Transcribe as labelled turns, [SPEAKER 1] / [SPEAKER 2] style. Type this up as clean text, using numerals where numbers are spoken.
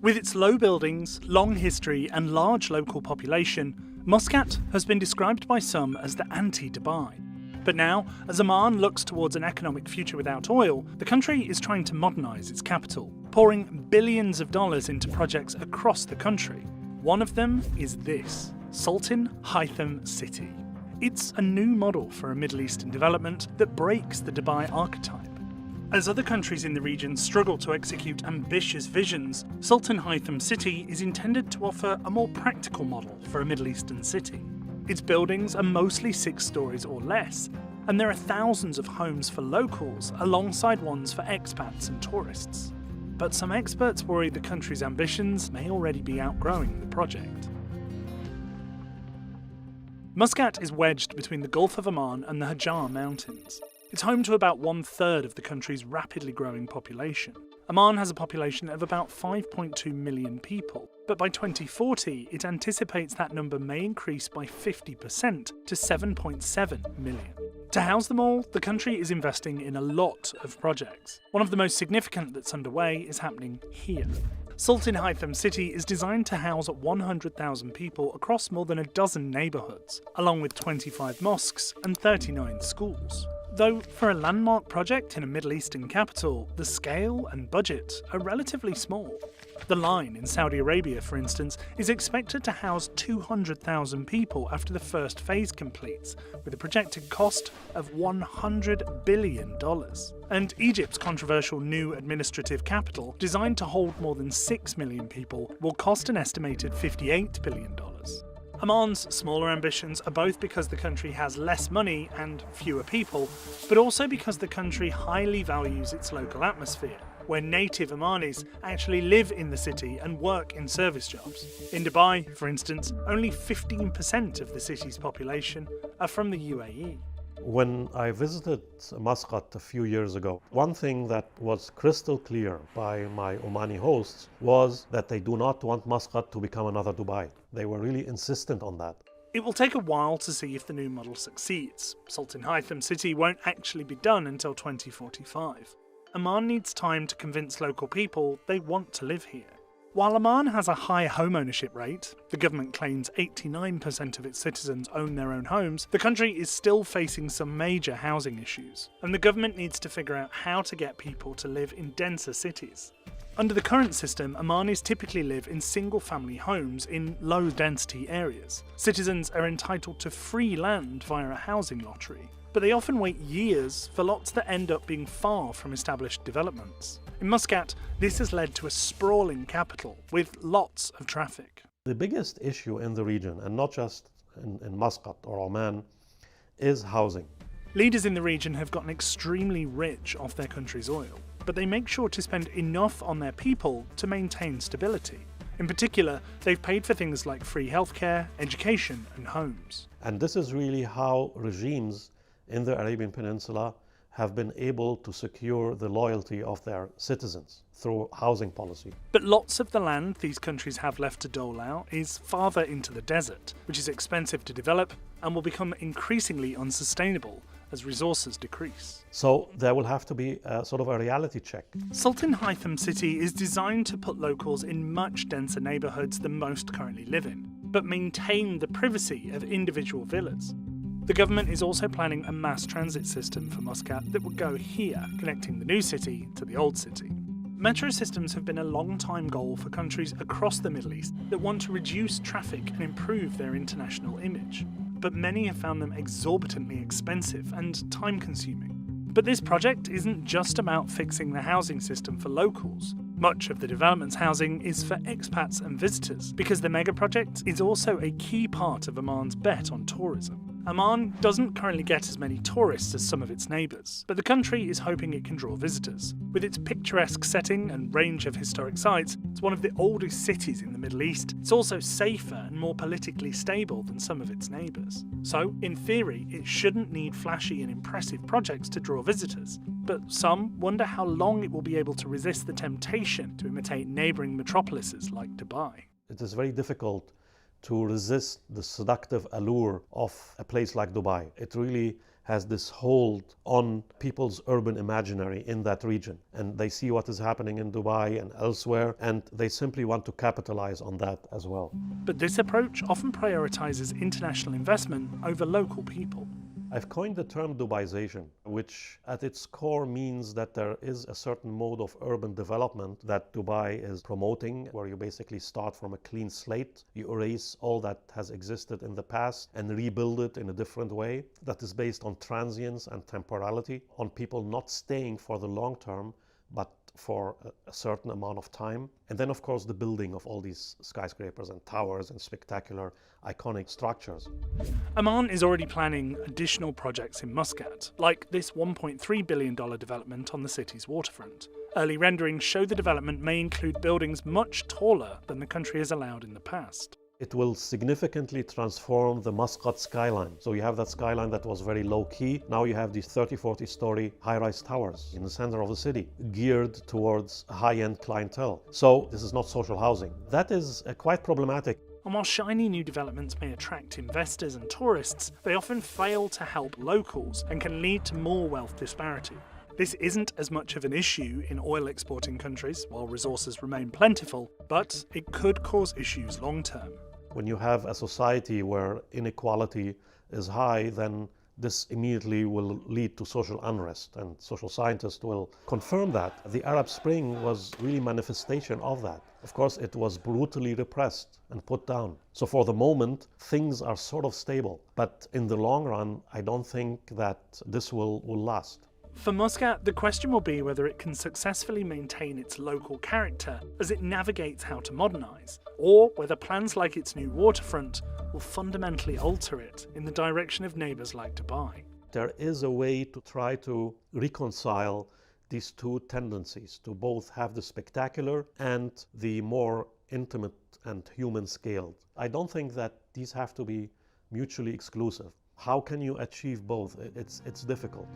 [SPEAKER 1] With its low buildings, long history and large local population, Muscat has been described by some as the anti-Dubai. But now, as Oman looks towards an economic future without oil, the country is trying to modernise its capital, pouring billions of dollars into projects across the country. One of them is this, Sultan Haitham City. It's a new model for a Middle Eastern development that breaks the Dubai archetype. As other countries in the region struggle to execute ambitious visions, Sultan Haitham City is intended to offer a more practical model for a Middle Eastern city. Its buildings are mostly 6 stories or less, and there are thousands of homes for locals alongside ones for expats and tourists. But some experts worry the country's ambitions may already be outgrowing the project. Muscat is wedged between the Gulf of Oman and the Hajar Mountains. It's home to about 1/3 of the country's rapidly growing population. Oman has a population of about 5.2 million people, but by 2040 it anticipates that number may increase by 50% to 7.7 million. To house them all, the country is investing in a lot of projects. One of the most significant that's underway is happening here. Sultan Haitham City is designed to house 100,000 people across more than a dozen neighbourhoods, along with 25 mosques and 39 schools. Though for a landmark project in a Middle Eastern capital, the scale and budget are relatively small. The Line in Saudi Arabia, for instance, is expected to house 200,000 people after the first phase completes, with a projected cost of $100 billion. And Egypt's controversial new administrative capital, designed to hold more than 6 million people, will cost an estimated $58 billion. Oman's smaller ambitions are both because the country has less money and fewer people, but also because the country highly values its local atmosphere, where native Omanis actually live in the city and work in service jobs. In Dubai, for instance, only 15% of the city's population are from the UAE.
[SPEAKER 2] When I visited Muscat a few years ago, one thing that was crystal clear by my Omani hosts was that they do not want Muscat to become another Dubai. They were really insistent on that.
[SPEAKER 1] It will take a while to see if the new model succeeds. Sultan Haitham City won't actually be done until 2045. Oman needs time to convince local people they want to live here. While Oman has a high home ownership rate, the government claims 89% of its citizens own their own homes, the country is still facing some major housing issues, and the government needs to figure out how to get people to live in denser cities. Under the current system, Omanis typically live in single-family homes in low-density areas. Citizens are entitled to free land via a housing lottery, but they often wait years for lots that end up being far from established developments. In Muscat, this has led to a sprawling capital with lots of traffic.
[SPEAKER 2] The biggest issue in the region, and not just in Muscat or Oman, is housing.
[SPEAKER 1] Leaders in the region have gotten extremely rich off their country's oil, but they make sure to spend enough on their people to maintain stability. In particular, they've paid for things like free healthcare, education, and homes.
[SPEAKER 2] And this is really how regimes in the Arabian Peninsula have been able to secure the loyalty of their citizens through housing policy.
[SPEAKER 1] But lots of the land these countries have left to dole out is farther into the desert, which is expensive to develop and will become increasingly unsustainable as resources decrease.
[SPEAKER 2] So there will have to be a sort of a reality check.
[SPEAKER 1] Sultan Haitham City is designed to put locals in much denser neighbourhoods than most currently live in, but maintain the privacy of individual villas. The government is also planning a mass transit system for Muscat that would go here, connecting the new city to the old city. Metro systems have been a long-time goal for countries across the Middle East that want to reduce traffic and improve their international image. But many have found them exorbitantly expensive and time-consuming. But this project isn't just about fixing the housing system for locals. Much of the development's housing is for expats and visitors, because the megaproject is also a key part of Oman's bet on tourism. Oman doesn't currently get as many tourists as some of its neighbours, but the country is hoping it can draw visitors. With its picturesque setting and range of historic sites, it's one of the oldest cities in the Middle East. It's also safer and more politically stable than some of its neighbours. So, in theory, it shouldn't need flashy and impressive projects to draw visitors. But some wonder how long it will be able to resist the temptation to imitate neighbouring metropolises like Dubai.
[SPEAKER 2] It is very difficult to resist the seductive allure of a place like Dubai. It really has this hold on people's urban imaginary in that region. And they see what is happening in Dubai and elsewhere, and they simply want to capitalize on that as well.
[SPEAKER 1] But this approach often prioritizes international investment over local people.
[SPEAKER 2] I've coined the term Dubaization, which at its core means that there is a certain mode of urban development that Dubai is promoting, where you basically start from a clean slate. You erase all that has existed in the past and rebuild it in a different way that is based on transience and temporality, on people not staying for the long term, but for a certain amount of time. And then, of course, the building of all these skyscrapers and towers and spectacular, iconic structures.
[SPEAKER 1] Oman is already planning additional projects in Muscat, like this $1.3 billion development on the city's waterfront. Early renderings show the development may include buildings much taller than the country has allowed in the past.
[SPEAKER 2] It will significantly transform the Muscat skyline. So you have that skyline that was very low-key. Now you have these 30-40 story high-rise towers in the center of the city, geared towards high-end clientele. So this is not social housing. That is quite problematic.
[SPEAKER 1] And while shiny new developments may attract investors and tourists, they often fail to help locals and can lead to more wealth disparity. This isn't as much of an issue in oil exporting countries, while resources remain plentiful, but it could cause issues long term.
[SPEAKER 2] When you have a society where inequality is high, then this immediately will lead to social unrest, and social scientists will confirm that. The Arab Spring was really manifestation of that. Of course, it was brutally repressed and put down. So for the moment, things are sort of stable. But in the long run, I don't think that this will last.
[SPEAKER 1] For Muscat, the question will be whether it can successfully maintain its local character as it navigates how to modernise, or whether plans like its new waterfront will fundamentally alter it in the direction of neighbours like Dubai.
[SPEAKER 2] There is a way to try to reconcile these two tendencies, to both have the spectacular and the more intimate and human scaled. I don't think that these have to be mutually exclusive. How can you achieve both? It's difficult.